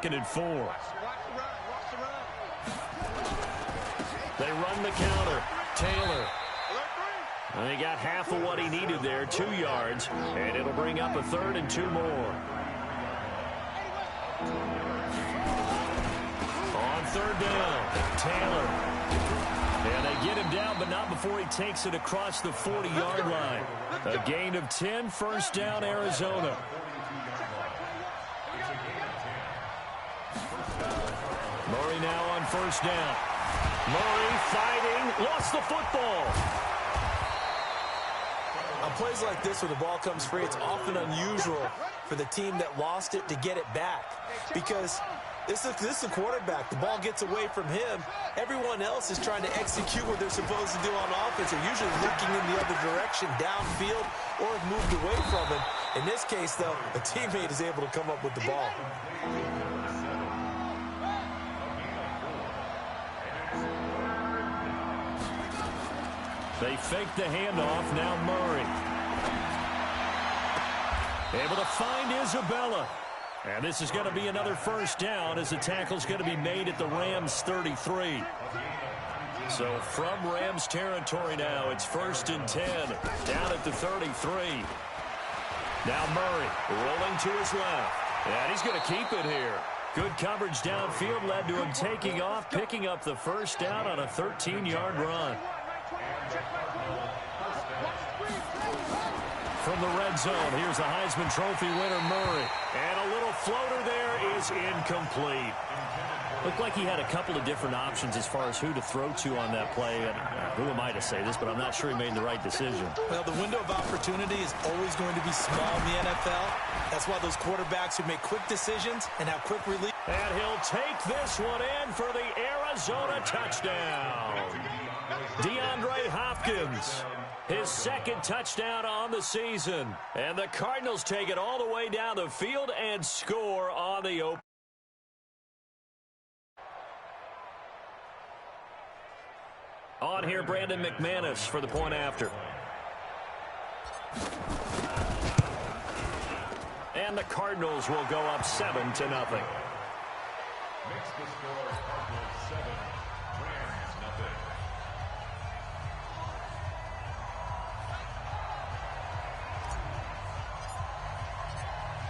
2nd and 4. They run the counter. Taylor. And he got half of what he needed there, 2 yards, and it'll bring up a 3rd and 2 more. On 3rd down, Taylor. And they get him down, but not before he takes it across the 40-yard line. A gain of 10, 1st down, Arizona. Murray now on 1st down. Murray fighting, lost the football. On plays like this where the ball comes free, it's often unusual for the team that lost it to get it back. Because this is a quarterback. The ball gets away from him. Everyone else is trying to execute what they're supposed to do on offense. They're usually looking in the other direction, downfield, or have moved away from him. In this case, though, a teammate is able to come up with the ball. They fake the handoff. Now Murray. Able to find Isabella. And this is going to be another 1st down as the tackle's going to be made at the Rams 33. So from Rams territory now, it's 1st and 10 down at the 33. Now Murray rolling to his left. And he's going to keep it here. Good coverage downfield led to him taking off, picking up the 1st down on a 13-yard run. From the red zone, here's the Heisman Trophy winner, Murray. And a little floater there is incomplete. Looked like he had a couple of different options as far as who to throw to on that play. And who am I to say this, but I'm not sure he made the right decision. Well, the window of opportunity is always going to be small in the NFL. That's why those quarterbacks who make quick decisions and have quick release. And he'll take this one in for the Arizona touchdown. DeAndre Hopkins, his 2nd touchdown on the season. And the Cardinals take it all the way down the field and score on the open. On here, Brandon McManus for the point after. And the Cardinals will go up 7-0. Makes the score Cardinals 7, Rams nothing.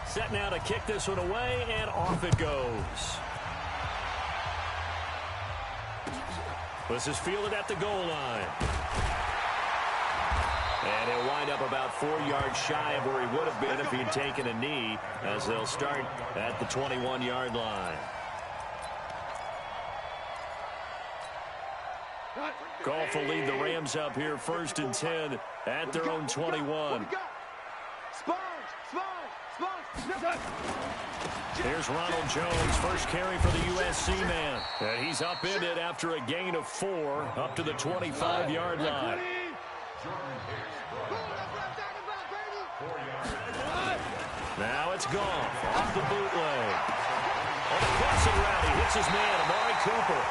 Set now to kick this one away, and off it goes. This is fielded at the goal line. And he'll wind up about 4 yards shy of where he would have been if he had taken a knee, as they'll start at the 21-yard line. Goff will lead the Rams up here 1st and 10 at their own 21. Here's Ronald Jones, first carry for the USC man. And he's upended after a gain of 4 up to the 25-yard line. Now it's Goff off the bootleg. On the crossing route, he hits his man, Amari Cooper.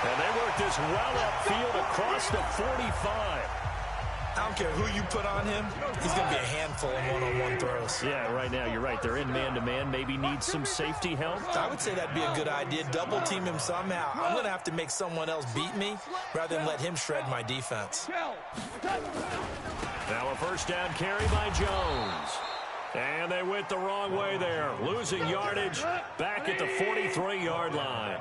And they work this well upfield across the 45. I don't care who you put on him, he's going to be a handful in one-on-one throws. Yeah, right now, you're right. They're in man-to-man. Maybe need some safety help. I would say that'd be a good idea. Double team him somehow. I'm going to have to make someone else beat me rather than let him shred my defense. Now a 1st down carry by Jones. And they went the wrong way there. Losing yardage back at the 43-yard line.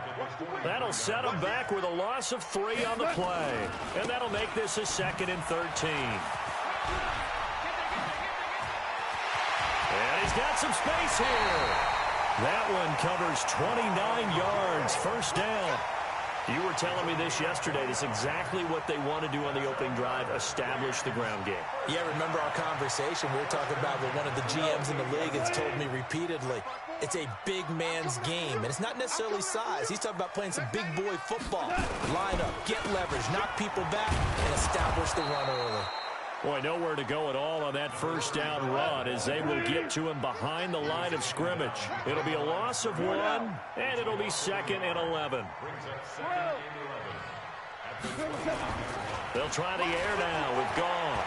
That'll set them back with a loss of 3 on the play. And that'll make this a 2nd and 13. And he's got some space here. That one covers 29 yards. 1st down. You were telling me this yesterday. This is exactly what they want to do on the opening drive, establish the ground game. Yeah, remember our conversation? We were talking about what one of the GMs in the league has told me repeatedly. It's a big man's game, and it's not necessarily size. He's talking about playing some big boy football. Line up, get leverage, knock people back, and establish the run early. Boy, nowhere to go at all on that 1st down run as they will get to him behind the line of scrimmage. It'll be a loss of 1, and it'll be 2nd and 11. They'll try the air now with Goff.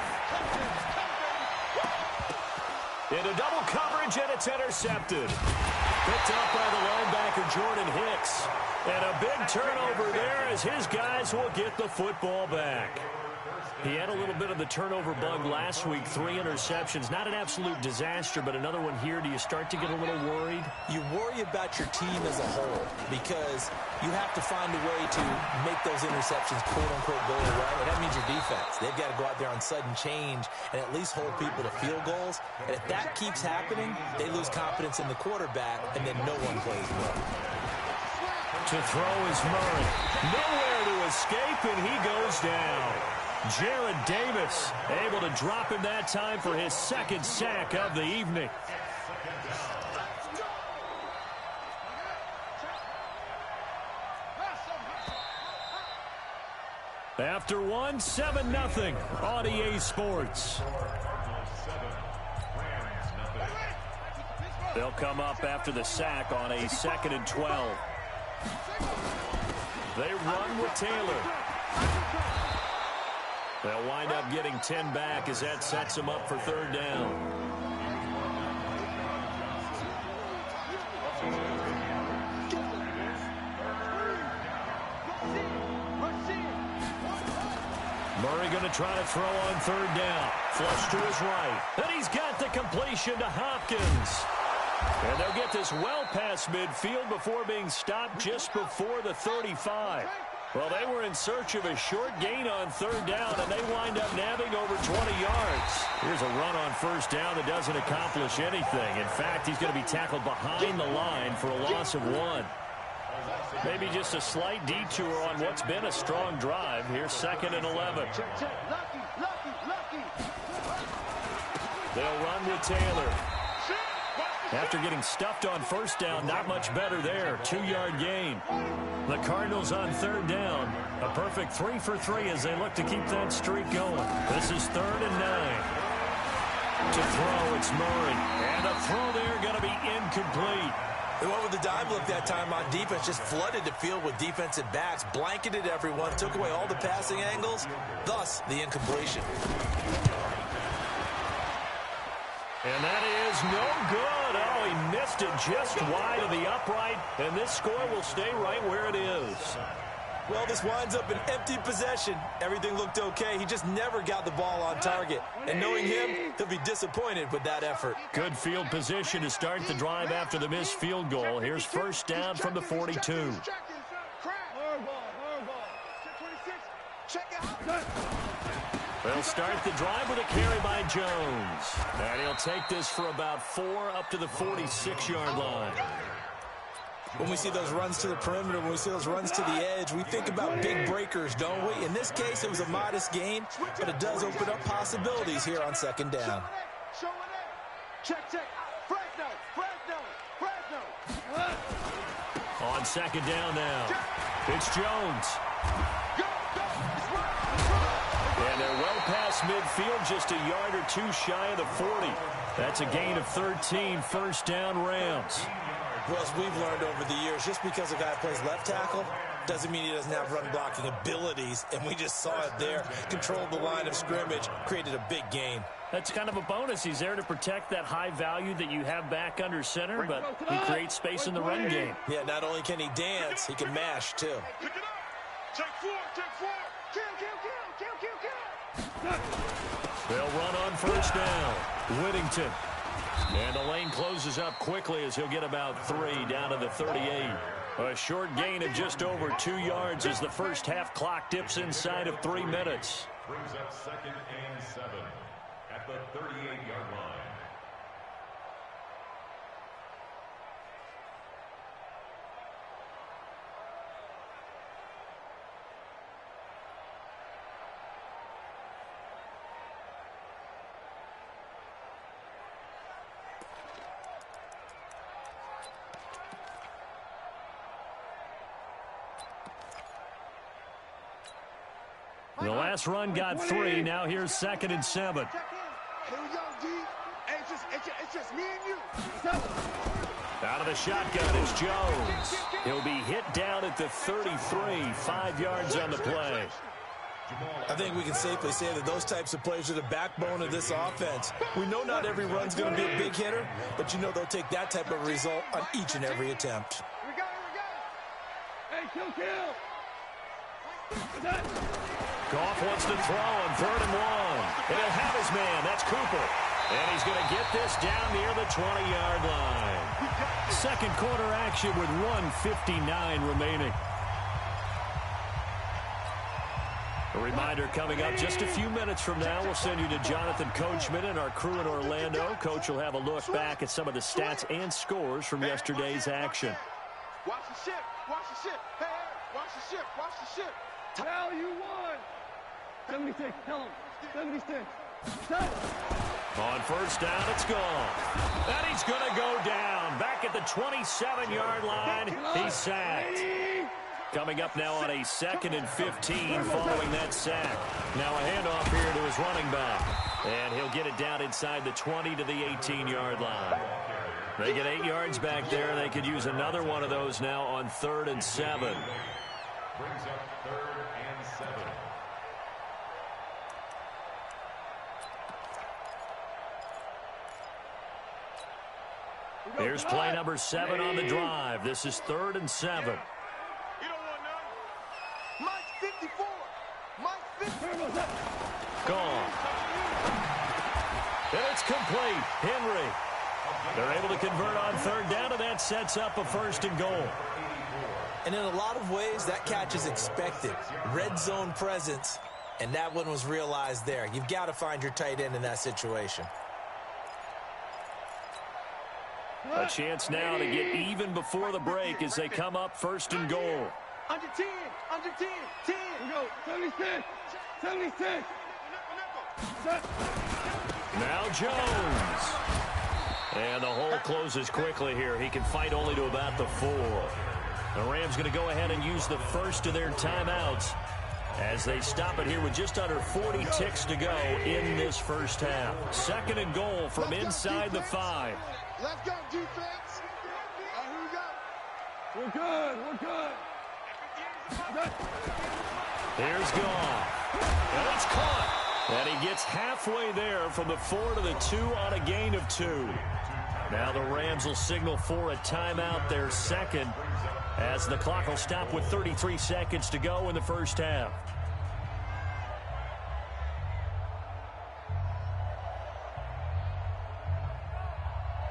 Into double coverage, and it's intercepted. Picked up by the linebacker Jordan Hicks. And a big turnover there as his guys will get the football back. He had a little bit of the turnover bug last week, 3 interceptions. Not an absolute disaster, but another one here. Do you start to get a little worried? You worry about your team as a whole because you have to find a way to make those interceptions, quote-unquote, go away. And that means your defense. They've got to go out there on sudden change and at least hold people to field goals. And if that keeps happening, they lose confidence in the quarterback, and then no one plays well. To throw is Murray. Nowhere to escape, and he goes down. Jared Davis able to drop him that time for his second sack of the evening. After one, 7-0 on EA Sports. They'll come up after the sack on a 2nd and 12. They run with Taylor. They'll wind up getting 10 back as that sets them up for 3rd down. Murray going to try to throw on 3rd down. Flush to his right. And he's got the completion to Hopkins. And they'll get this well past midfield before being stopped just before the 35. Well, they were in search of a short gain on 3rd down, and they wind up nabbing over 20 yards. Here's a run on 1st down that doesn't accomplish anything. In fact, he's going to be tackled behind the line for a loss of 1. Maybe just a slight detour on what's been a strong drive. Here's 2nd and 11. They'll run with Taylor. After getting stuffed on 1st down, not much better there. 2-yard gain. The Cardinals on 3rd down. A perfect 3 for 3 as they look to keep that streak going. This is 3rd and 9. To throw, it's Murray. And a throw there going to be incomplete. They went with the dime look that time on defense, just flooded the field with defensive backs, blanketed everyone, took away all the passing angles, thus the incompletion. And that is no good. Oh, he missed it just wide of the upright, and this score will stay right where it is. Well, this winds up an empty possession. Everything looked okay. He just never got the ball on target. And knowing him, he'll be disappointed with that effort. Good field position to start the drive after the missed field goal. Here's 1st down from the 42. They'll start the drive with a carry by Jones. And he'll take this for about 4 up to the 46-yard line. When we see those runs to the perimeter, when we see those runs to the edge, we think about big breakers, don't we? In this case, it was a modest gain, but it does open up possibilities here on 2nd down. On 2nd down now, it's Jones. And they're well past midfield, just a yard or 2 shy of the 40. That's a gain of 13, 1st down Rams. Well, as we've learned over the years, just because a guy plays left tackle doesn't mean he doesn't have run blocking abilities, and we just saw it there. Controlled the line of scrimmage, created a big gain. That's kind of a bonus. He's there to protect that high value that you have back under center, but he creates space in the run game. Yeah, not only can he dance, he can mash, too. Pick it up. Take 4. They'll run on 1st down. Whittington. And the lane closes up quickly as he'll get about 3 down to the 38. A short gain of just over 2 yards as the first half clock dips inside of 3 minutes. Brings up 2nd and 7 at the 38-yard line. The last run got 3. Now here's 2nd and 7. Here we go, D. Hey, it's just me and you. Out of the shotgun is Jones. He'll be hit down at the 33, 5 yards on the play. I think we can safely say that those types of plays are the backbone of this offense. We know not every run's going to be a big hitter, but you know they'll take that type of result on each and every attempt. Here we go. Goff wants to throw on 3rd and 1. And he'll have his man. That's Cooper. And he's going to get this down near the 20-yard line. Second quarter action with 1:59 remaining. A reminder coming up just a few minutes from now, we'll send you to Jonathan Coachman and our crew in Orlando. Coach will have a look back at some of the stats and scores from yesterday's action. Watch the ship. Watch the ship. Hey, watch the ship. Watch the ship. Tell you won. 76. Tell him. 76. On first down, it's gone. And he's going to go down. Back at the 27-yard line, he's sacked. Coming up now on a 2nd and 15 following that sack. Now a handoff here to his running back. And he'll get it down inside the 20 to the 18-yard line. They get 8 yards back there. They could use another one of those now on 3rd and 7. Brings up 3rd and 7. Here's play number 7 on the drive. This is 3rd and 7. You don't want none. Mike 54. Mike 54. Gone. And it's complete. Henry. They're able to convert on 3rd down, and that sets up a 1st and goal. And in a lot of ways, that catch is expected. Red zone presence, and that one was realized there. You've got to find your tight end in that situation. A chance now to get even before the break as they come up 1st and goal. Under 10. Under 10. 10. We go. 76. 76. Now Jones. And the hole closes quickly here. He can fight only to about the 4. The Rams going to go ahead and use the first of their timeouts as they stop it here with just under 40 ticks to go in this first half. 2nd and goal from inside the 5. Let's go, defense. Here we go. We're good. We're good. Here's Goff. And it's caught. And he gets halfway there from the 4 to the 2 on a gain of 2. Now the Rams will signal for a timeout, their 2nd, as the clock will stop with 33 seconds to go in the first half.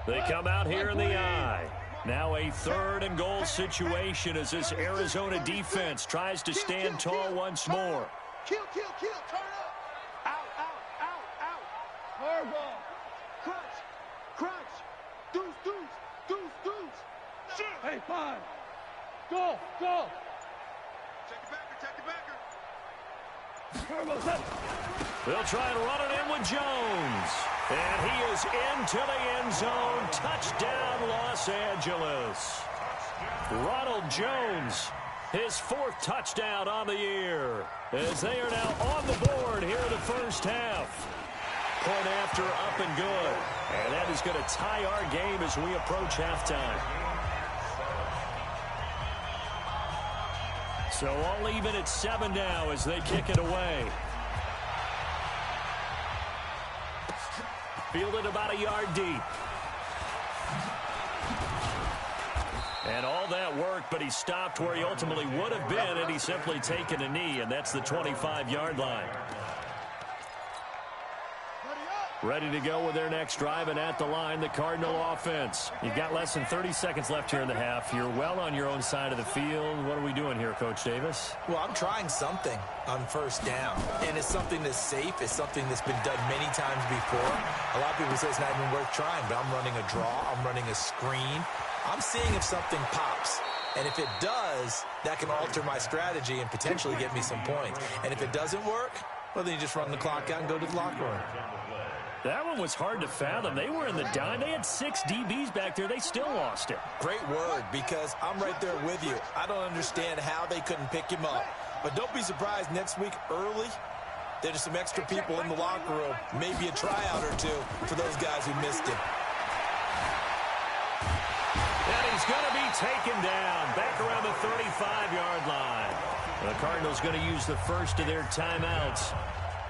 They come out here in the eye. Now a 3rd and goal situation as this Arizona defense tries to stand tall once more. Kill, kill, kill. Turn up. Out, out, out, out. Hard ball. Crunch, crunch. Deuce, deuce, deuce, deuce. Shit. Hey, 5. Go, go. Check the backer, check the backer. Turbo, set. They'll try and run it in with Jones. And he is into the end zone. Touchdown, Los Angeles. Ronald Jones, his 4th touchdown on the year, as they are now on the board here in the first half. Point after, up and good. And that is going to tie our game as we approach halftime. So all even at 7 now as they kick it away. Fielded about a yard deep. And all that work, but he stopped where he ultimately would have been, and he's simply taken a knee, and that's the 25-yard line. Ready to go with their next drive, and at the line, the Cardinal offense. You've got less than 30 seconds left here in the half. You're well on your own side of the field. What are we doing here, Coach Davis? Well, I'm trying something on first down, and it's something that's safe. It's something that's been done many times before. A lot of people say it's not even worth trying, but I'm running a draw. I'm running a screen. I'm seeing if something pops. And if it does, that can alter my strategy and potentially get me some points. And if it doesn't work, well, then you just run the clock out and go to the locker room. That one was hard to fathom. They were in the dime. They had 6 DBs back there. They still lost it. Great word, because I'm right there with you. I don't understand how they couldn't pick him up. But don't be surprised next week early, there's some extra people in the locker room, maybe a tryout or two for those guys who missed him. And he's going to be taken down back around the 35-yard line. The Cardinals going to use the first of their timeouts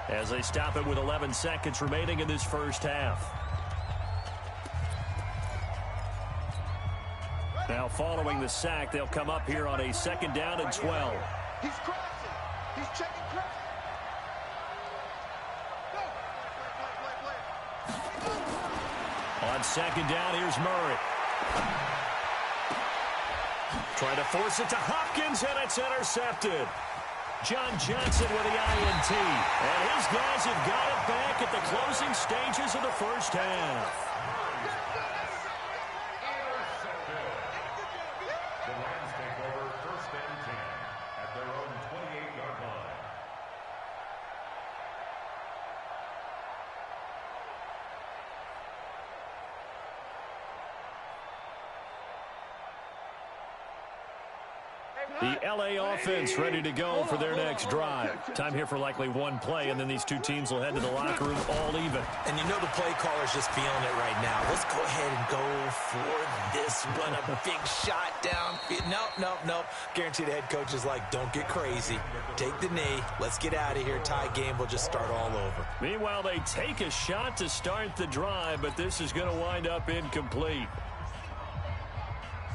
as they stop it with 11 seconds remaining in this first half. Now following the sack, they'll come up here on a 2nd down and 12. He's crossing. He's checking cross. On 2nd down, here's Murray. Trying to force it to Hopkins, and it's intercepted. John Johnson with the INT. And his guys have got it back at the closing stages of the first half. The Rams take over 1st and 10 at their own 28-yard line. The LA offense ready to go for their next drive. Time here for likely one play, and then these two teams will head to the locker room all even. And you know the play caller's just feeling it right now. Let's go ahead and go for this one. A big shot down. Nope. Guaranteed the head coach is like, don't get crazy. Take the knee. Let's get out of here. Tie game. We'll just start all over. Meanwhile, they take a shot to start the drive, but this is going to wind up incomplete.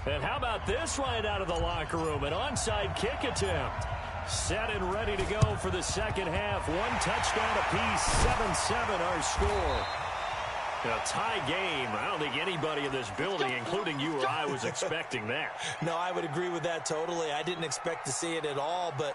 And how about this right out of the locker room? An onside kick attempt. Set and ready to go for the second half. One touchdown apiece, 7-7 our score. A tie game. I don't think anybody in this building, including you or I, was expecting that. No, I would agree with that totally. I didn't expect to see it at all, but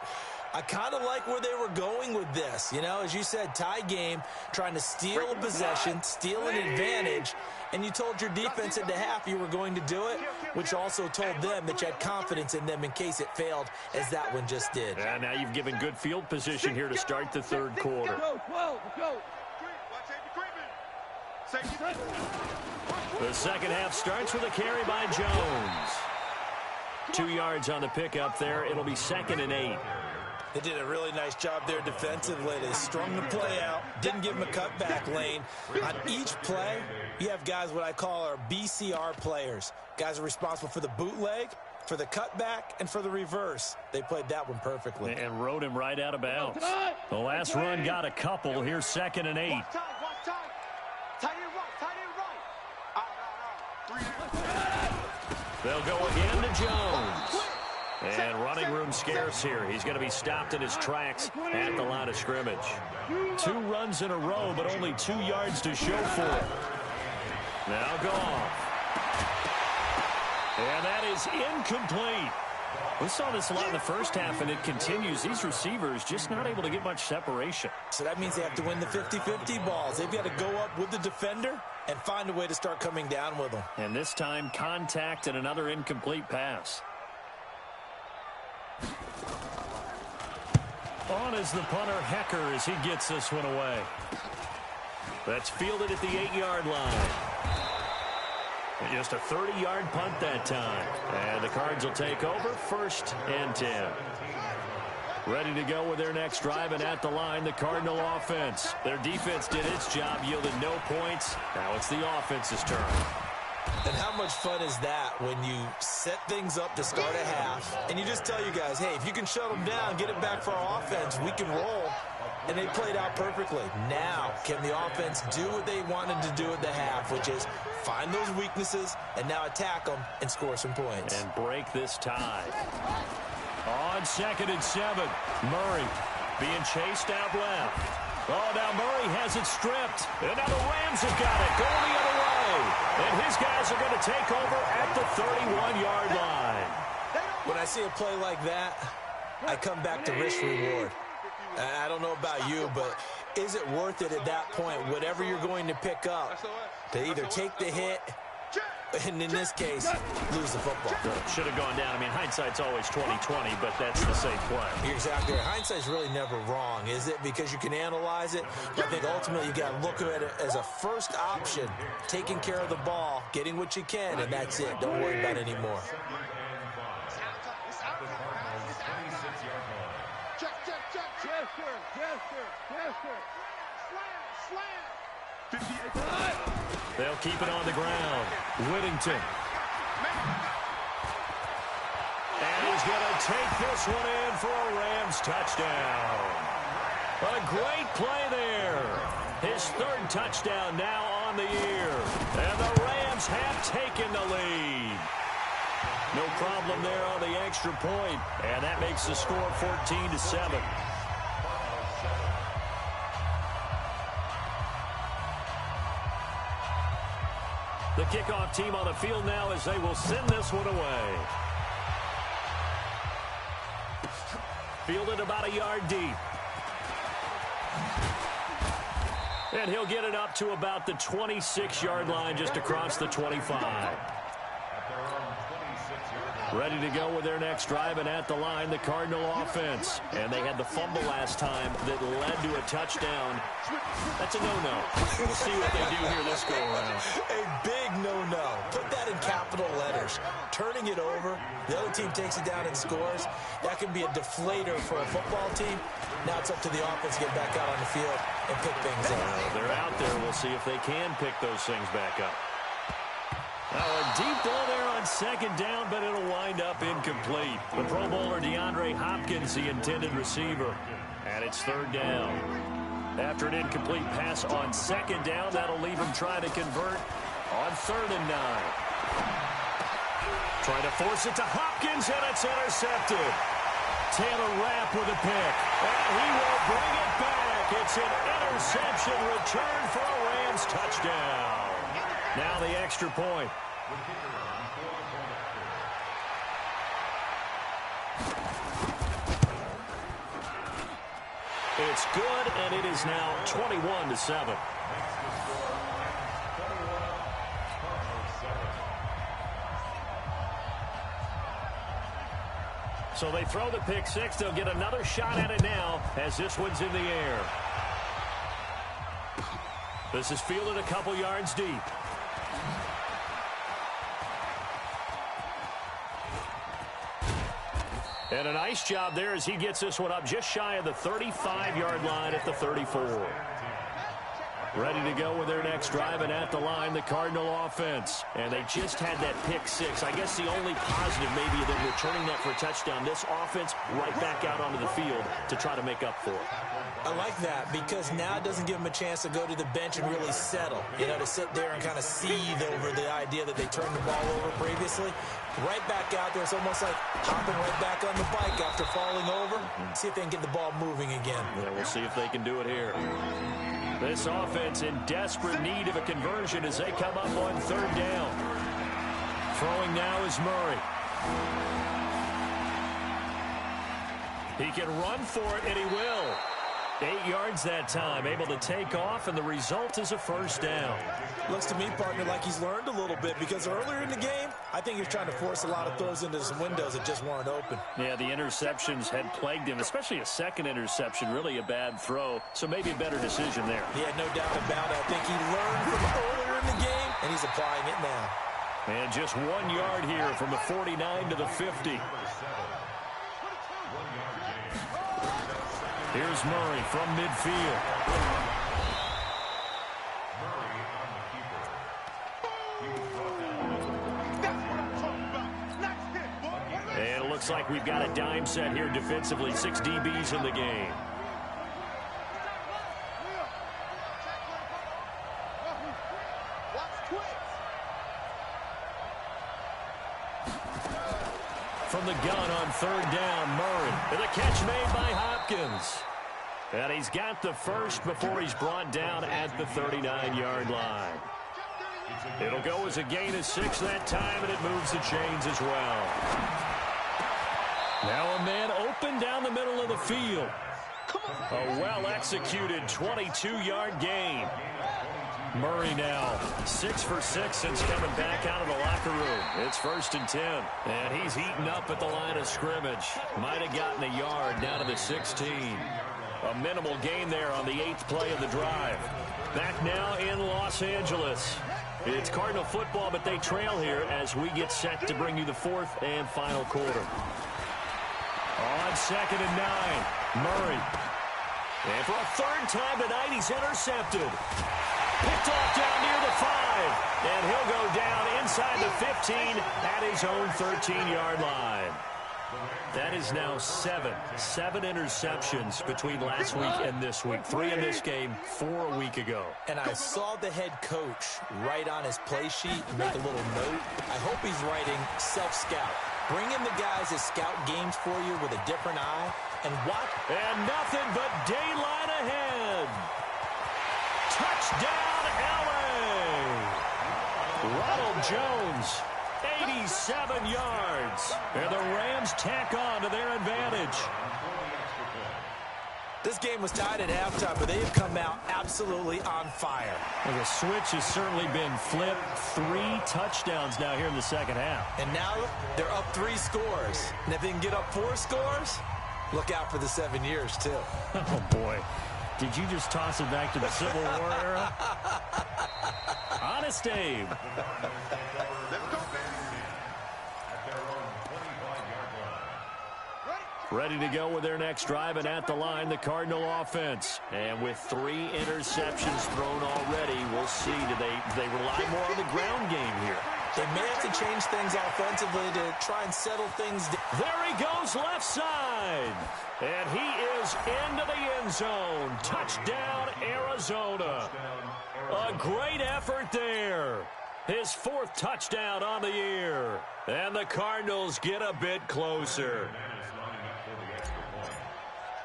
I kind of like where they were going with this. You know, as you said, tie game, trying to steal a possession, steal an advantage, and you told your defense at the half you were going to do it, which also told them that you had confidence in them in case it failed, as that one just did. And now you've given good field position here to start the third quarter. Go. The second half starts with a carry by Jones. 2 yards on the pickup there. It'll be 2nd and 8. They did a really nice job there defensively. They strung the play out, didn't give him a cutback lane. On each play, you have guys what I call our BCR players. Guys are responsible for the bootleg, for the cutback, and for the reverse. They played that one perfectly. And rode him right out of bounds. The last run got a couple. Here's 2nd and 8. Watch time. Tight end right. They'll go again to Jones. And running room scarce here. He's going to be stopped in his tracks at the line of scrimmage. 2 runs in a row, but only 2 yards to show for it. Now Goff. And that is incomplete. We saw this a lot in the first half, and it continues. These receivers just not able to get much separation. So that means they have to win the 50-50 balls. They've got to go up with the defender and find a way to start coming down with them. And this time, contact and another incomplete pass. On is the punter, Hecker, as he gets this one away. That's fielded at the 8-yard line. Just a 30-yard punt that time. And the Cards will take over 1st and 10. Ready to go with their next drive, and at the line, the Cardinal offense. Their defense did its job, yielded no points. Now it's the offense's turn. And how much fun is that when you set things up to start a half, and you just tell you guys, hey, if you can shut them down, get it back for our offense, we can roll. And they played out perfectly. Now, can the offense do what they wanted to do at the half, which is find those weaknesses and now attack them and score some points. And break this tie. On 2nd and 7, Murray being chased out left. Oh, now Murray has it stripped. And now the Rams have got it going the other way. And his guys are going to take over at the 31-yard line. When I see a play like that, I come back to risk-reward. I don't know about you, but is it worth it at that point, whatever you're going to pick up, to either take the hit and, in this case, lose the football? Should have gone down. I mean, hindsight's always 20/20, but that's the safe play. You're exactly right. Hindsight's really never wrong, is it? Because you can analyze it. But I think ultimately you got to look at it as a first option, taking care of the ball, getting what you can, and that's it. Don't worry about it anymore. They'll keep it on the ground. Whittington. And he's going to take this one in for a Rams touchdown. A great play there. His 3rd touchdown now on the year. And the Rams have taken the lead. No problem there on the extra point, and that makes the score 14-7. The kickoff team on the field now as they will send this one away. Fielded about a yard deep. And he'll get it up to about the 26-yard line, just across the 25. Ready to go with their next drive, and at the line, the Cardinal offense. And they had the fumble last time that led to a touchdown. That's a no-no. We'll see what they do here this go-around. A big no-no. Put that in capital letters. Turning it over, the other team takes it down and scores. That can be a deflator for a football team. Now it's up to the offense to get back out on the field and pick things up. They're out there. We'll see if they can pick those things back up. Oh, a deep ball there on second down, but it'll wind up incomplete. The Pro Bowler DeAndre Hopkins, the intended receiver. And it's third down. After an incomplete pass on second down, that'll leave him trying to convert on 3rd and 9. Trying to force it to Hopkins, and it's intercepted. Taylor Rapp with a pick, and he will bring it back. It's an interception return for a Rams touchdown. Now the extra point. It's good, and it is now 21-7. So they throw the pick six. They'll get another shot at it now as this one's in the air. This is fielded a couple yards deep. And a nice job there as he gets this one up just shy of the 35-yard line at the 34. Ready to go with their next drive, and at the line, the Cardinal offense. And they just had that pick six. I guess the only positive maybe of them returning that for a touchdown. This offense right back out onto the field to try to make up for it. I like that because now it doesn't give them a chance to go to the bench and really settle. You know, to sit there and kind of seethe over the idea that they turned the ball over previously. Right back out there. It's almost like hopping right back on the bike after falling over. See if they can get the ball moving again. Yeah, we'll see if they can do it here. This offense in desperate need of a conversion as they come up on 3rd down. Throwing now is Murray. He can run for it, and he will. 8 yards that time, able to take off, and the result is a first down. Looks to me, partner, like he's learned a little bit because earlier in the game, I think he was trying to force a lot of throws into some windows that just weren't open. Yeah, the interceptions had plagued him, especially a second interception, really a bad throw, so maybe a better decision there. Yeah, no doubt about it. I think he learned from earlier in the game, and he's applying it now. And just 1 yard here from the 49 to the 50. Here's Murray from midfield. And it looks like we've got a dime set here defensively. 6 DBs in the game. From the gun on 3rd down, Murray. And the catch made by Hopkins. And he's got the first before he's brought down at the 39-yard line. It'll go as a gain of 6 that time, and it moves the chains as well. Now a man open down the middle of the field. A well-executed 22-yard gain. Murray now 6 for 6 since coming back out of the locker room. It's 1st and 10. And he's heating up at the line of scrimmage. Might have gotten a yard down to the 16. A minimal gain there on the 8th play of the drive. Back now in Los Angeles. It's Cardinal football, but they trail here as we get set to bring you the 4th and final quarter. On 2nd and 9, Murray. And for a 3rd time tonight, he's intercepted. Picked off down near the 5. And he'll go down inside the 15 at his own 13-yard line. That is now seven interceptions between last week and this week. 3 in this game, 4 a week ago. And I saw the head coach write on his play sheet, make a little note. I hope he's writing self-scout. Bring in the guys that scout games for you with a different eye and watch. And nothing but daylight ahead. Touchdown, L.A. Ronald Jones, 87 yards. And the Rams tack on to their advantage. This game was tied at halftime, but they have come out absolutely on fire. Well, the switch has certainly been flipped. 3 touchdowns now here in the second half. And now they're up 3 scores. And if they can get up 4 scores, look out for the 7 years, too. Oh, boy. Did you just toss it back to the Civil War era? Honest Abe. Ready to go with their next drive, and at the line, the Cardinal offense. And with 3 interceptions thrown already, we'll see. Do they rely more on the ground game here? They may have to change things offensively to try and settle things down. There he goes, left side. And he is into the end zone. Touchdown, Arizona. A great effort there. His 4th touchdown on the year. And the Cardinals get a bit closer.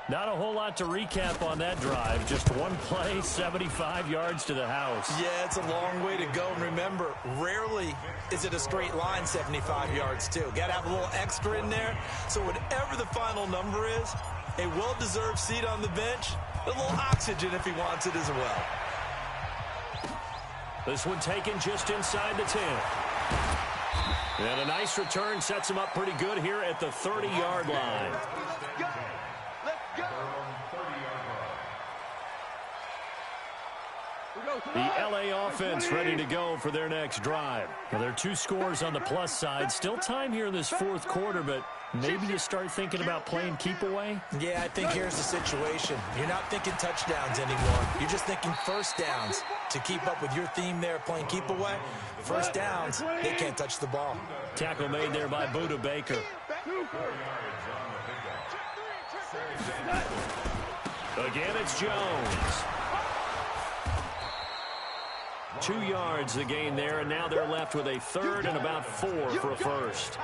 Not a whole lot to recap on that drive. Just one play, 75 yards to the house. Yeah, it's a long way to go. And remember, rarely is it a straight line 75 yards, too. Got to have a little extra in there. So whatever the final number is, a well-deserved seat on the bench, a little oxygen if he wants it as well. This one taken just inside the 10. And a nice return sets him up pretty good here at the 30-yard line. The L.A. offense ready to go for their next drive. Now, there are 2 scores on the plus side. Still time here in this 4th quarter, but maybe you start thinking about playing keep away? Yeah, I think here's the situation. You're not thinking touchdowns anymore. You're just thinking first downs. To keep up with your theme there, playing keep away, first downs, they can't touch the ball. Tackle made there by Buda Baker. Again, it's Jones. 2 yards the gain there, and now they're left with a 3rd and about 4 for a first.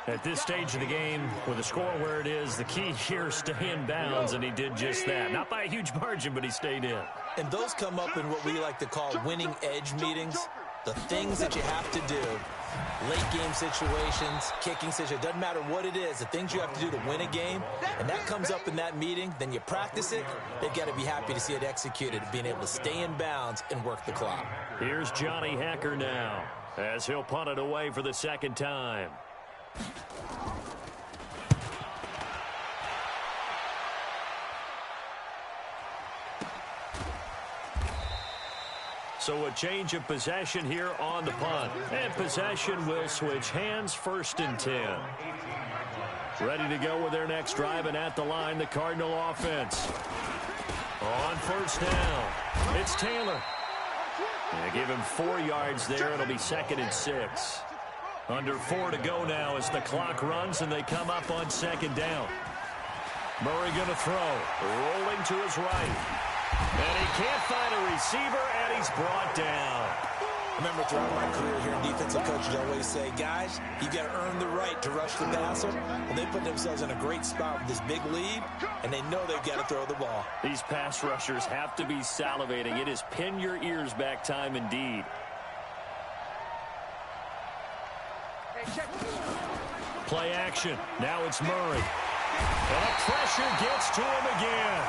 At this stage of the game, with the score where it is, the key here is stay in bounds, and he did just that. Not by a huge margin, but he stayed in. And those come up in what we like to call winning edge meetings. The things that you have to do, late game situations, kicking situations, doesn't matter what it is, the things you have to do to win a game, and that comes up in that meeting, then you practice it, they've got to be happy to see it executed, being able to stay in bounds and work the clock. Here's Johnny Hacker now, as he'll punt it away for the 2nd time. So a change of possession here on the punt. And possession will switch hands, 1st and 10. Ready to go with their next drive, and at the line, the Cardinal offense. On 1st down, it's Taylor. They give him 4 yards there. It'll be 2nd and 6. Under 4 to go now as the clock runs, and they come up on 2nd down. Murray going to throw. Rolling to his right. And he can't find a receiver, and he's brought down. Remember, throughout my career here, defensive coaches always say, guys, you got to earn the right to rush the passer. And they put themselves in a great spot with this big lead, and they know they've got to throw the ball. These pass rushers have to be salivating. It is pin your ears back time indeed. Play action. Now it's Murray. And the pressure gets to him again.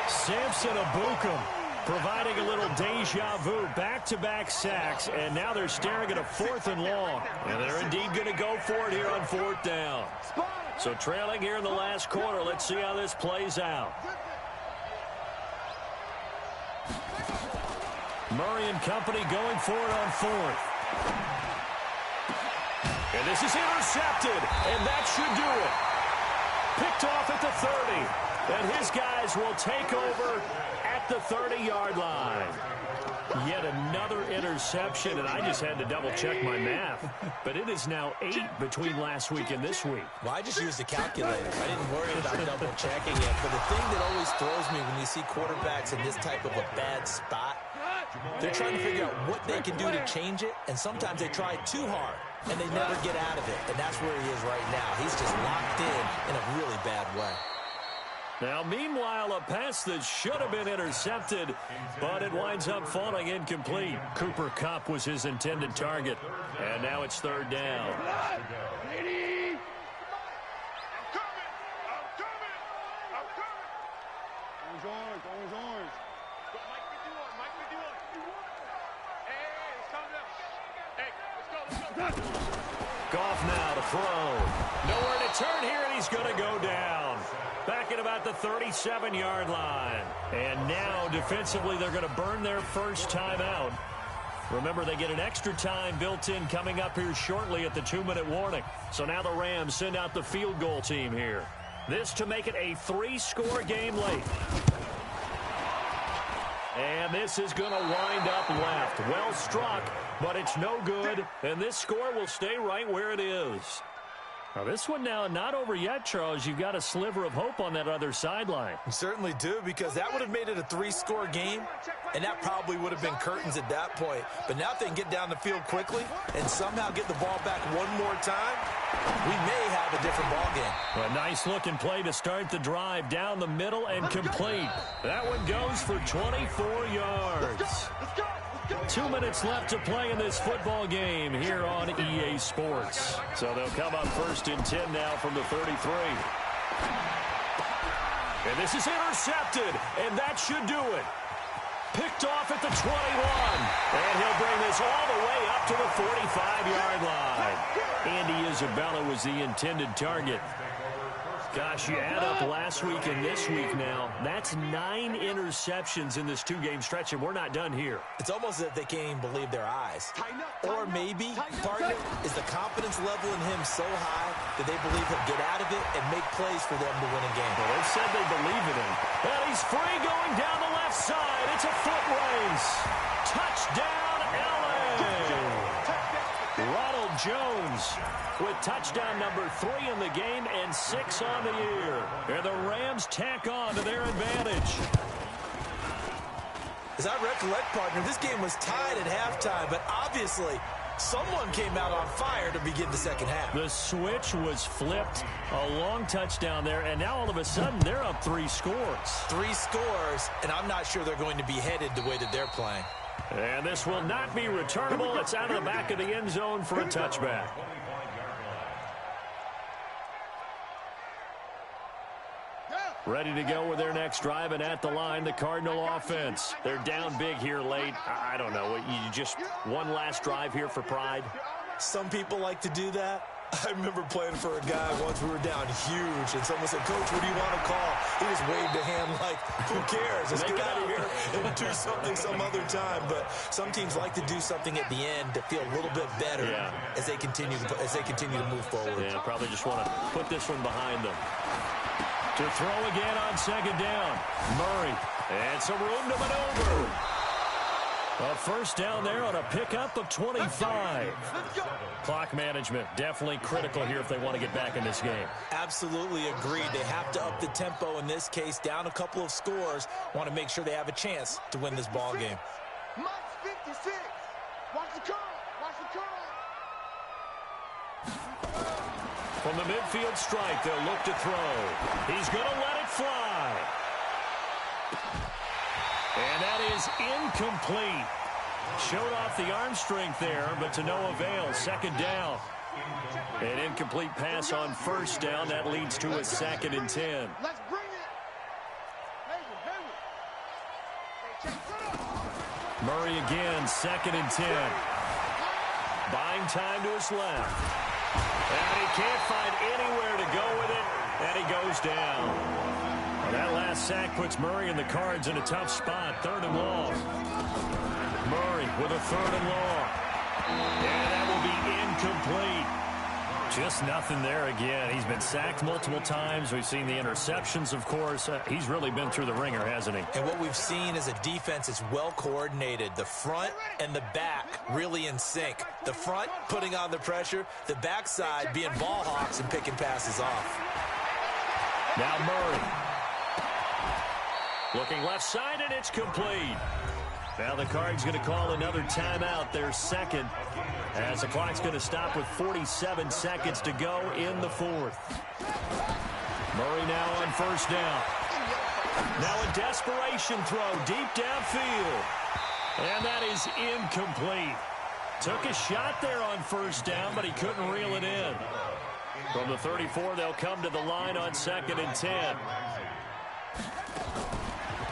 Samson Abukum providing a little deja vu, back-to-back sacks, and now they're staring at a 4th and long. And they're indeed going to go for it here on 4th down. So trailing here in the last quarter, let's see how this plays out. Murray and company going for it on 4th. And this is intercepted, and that should do it. Picked off at the 30. And his guys will take over at the 30-yard line. Yet another interception, and I just had to double-check my math. But it is now 8 between last week and this week. Well, I just used a calculator. I didn't worry about double-checking it. But the thing that always throws me when you see quarterbacks in this type of a bad spot, they're trying to figure out what they can do to change it, and sometimes they try too hard, and they never get out of it. And that's where he is right now. He's just locked in a really bad way. Now, meanwhile, a pass that should have been intercepted, but it winds up falling incomplete. Cooper Kupp was his intended target, and now it's third down. Goff now to throw. Nowhere to turn here, and he's going to go down. Back at about the 37-yard line. And now, defensively, they're going to burn their first timeout. Remember, they get an extra time built in coming up here shortly at the 2-minute warning. So now the Rams send out the field goal team here. This to make it a 3-score game late. And this is going to wind up left. Well struck, but it's no good. And this score will stay right where it is. Now, this one now not over yet, Charles. You've got a sliver of hope on that other sideline. You certainly do, because that would have made it a 3-score game, and that probably would have been curtains at that point. But now if they can get down the field quickly and somehow get the ball back one more time, we may have a different ball game. A nice-looking play to start the drive down the middle and complete. That one goes for 24 yards. 2 minutes left to play in this football game here on EA Sports. So they'll come up first and 10 now from the 33. And this is intercepted, and that should do it. Picked off at the 21. And he'll bring this all the way up to the 45-yard line. Andy Isabella was the intended target. Gosh, you add up last week and this week now, that's 9 interceptions in this 2-game stretch, and we're not done here. It's almost as if they can't even believe their eyes. Or maybe, partner, is the confidence level in him so high that they believe he'll get out of it and make plays for them to win a game. Well, they've said they believe in him. And he's free going down the left side. It's a foot race. Touchdown, LA! Ronald Jones with touchdown number 3 in the game and 6 on the year. And the Rams tack on to their advantage. As I recollect, partner, this game was tied at halftime, but obviously someone came out on fire to begin the second half. The switch was flipped, a long touchdown there, and now all of a sudden they're up 3 scores. 3 scores, and I'm not sure they're going to be headed the way that they're playing. And this will not be returnable. It's out of the back of the end zone for a touchback. Ready to go with their next drive, and at the line, the Cardinal offense. They're down big here late. I don't know. You just one last drive here for pride? Some people like to do that. I remember playing for a guy once. We were down huge, and someone said, "Coach, what do you want to call?" He just waved a hand like, "Who cares? Let's get out of here and do something some other time." But some teams like to do something at the end to feel a little bit better as they continue to move forward. Yeah, probably just want to put this one behind them. To throw again on second down. Murray. And some room to maneuver. A first down there on a pickup of 25. Clock management definitely critical here if they want to get back in this game. Absolutely agreed. They have to up the tempo in this case, down a couple of scores. Want to make sure they have a chance to win this ball game. Mike 56. Watch the curl. Watch the curl. From the midfield strike, they'll look to throw. He's going to let it fly. And that is incomplete. Showed off the arm strength there, but to no avail. Second down. An incomplete pass on first down. That leads to a 2nd and 10. Let's bring it. Murray again, 2nd and 10. Buying time to his left. And he can't find anywhere to go with it, and he goes down. Well, that last sack puts Murray and the Cards in a tough spot. 3rd and long. Murray with a 3rd and long. And that will be incomplete. Just nothing there again. He's been sacked multiple times. We've seen the interceptions, of course. He's really been through the ringer, hasn't he? And what we've seen is a defense that's well coordinated. The front and the back really in sync. The front putting on the pressure, the backside being ball hawks and picking passes off. Now Murray. Looking left side, and it's complete. Now the Cards going to call another timeout, their second, as the clock's going to stop with 47 seconds to go in the fourth. Murray now on first down. Now a desperation throw deep downfield. And that is incomplete. Took a shot there on first down, but he couldn't reel it in. From the 34, they'll come to the line on 2nd and 10.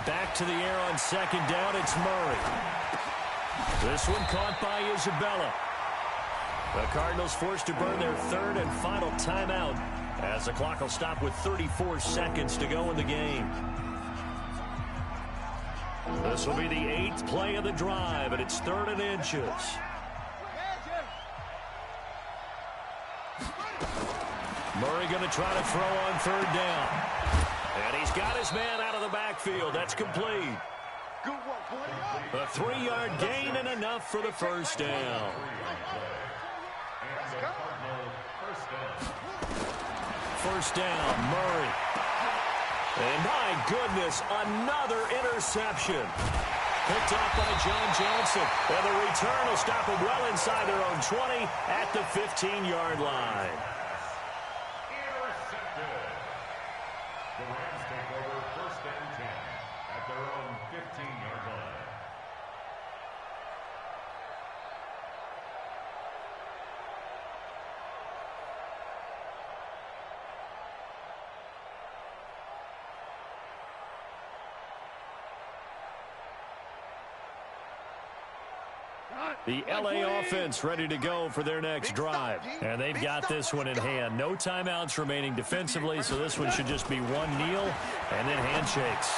Back to the air on 2nd down, it's Murray. This one caught by Isabella. The Cardinals forced to burn their 3rd and final timeout as the clock will stop with 34 seconds to go in the game. This will be the 8th play of the drive, and it's 3rd and inches. Murray going to try to throw on 3rd down. And he's got his man out of the backfield. That's complete. A 3-yard gain and enough for the first down. First down, Murray. And my goodness, another interception. Picked off by John Johnson. And the return will stop them well inside their own 20 at the 15-yard line. The Rams take over 1st and 10 at their own 15-yard line. The LA offense ready to go for their next drive. And they've got this one in hand. No timeouts remaining defensively, so this one should just be one kneel and then handshakes.